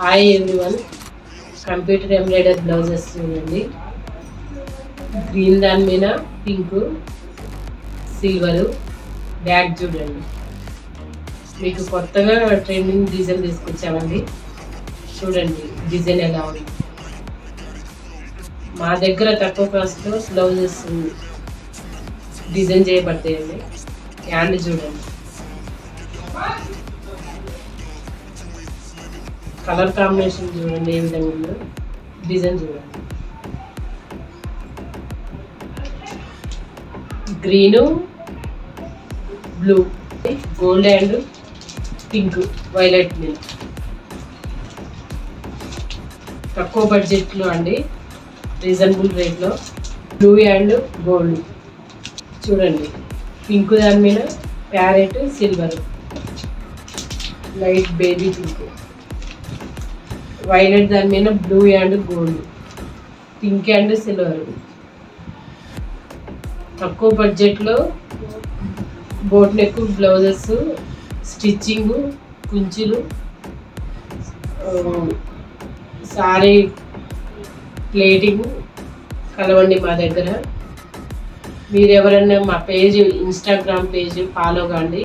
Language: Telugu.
Hi everyone, computer embroidery blouses చూడండి. గ్రీన్ దాని మీద పింక్, సిల్వరు బ్యాక్ చూడండి. మీకు కొత్తగా ట్రెండింగ్ డిజైన్ తీసుకొచ్చామండి. చూడండి డిజైన్ ఎలా ఉంది. మా దగ్గర తక్కువ కాస్ట్లో బ్లౌజెస్ డిజైన్ చేయబడతాయండి. హ్యాండ్ చూడండి, కలర్ కాంబినేషన్ చూడండి ఏ విధంగా ఉందో. డిజైన్ చూడండి, green, blue, gold and pink, violet మీద తక్కువ బడ్జెట్లో అండి, రీజనబుల్ రేట్లో. బ్లూ అండ్ గోల్డ్ చూడండి, పింక్ దాని మీద parrot, silver, light baby pink, violet దాని మీద blue and gold, pink and silver. తక్కువ బడ్జెట్లో బోట్ నెక్ బ్లౌజెస్, స్టిచ్చింగ్, కుంచులు, సారీ ప్లేటింగ్ కలవండి మా దగ్గర. మీరు ఎవరైనా మా పేజ్, ఇన్స్టాగ్రామ్ పేజ్ ఫాలో కాండి.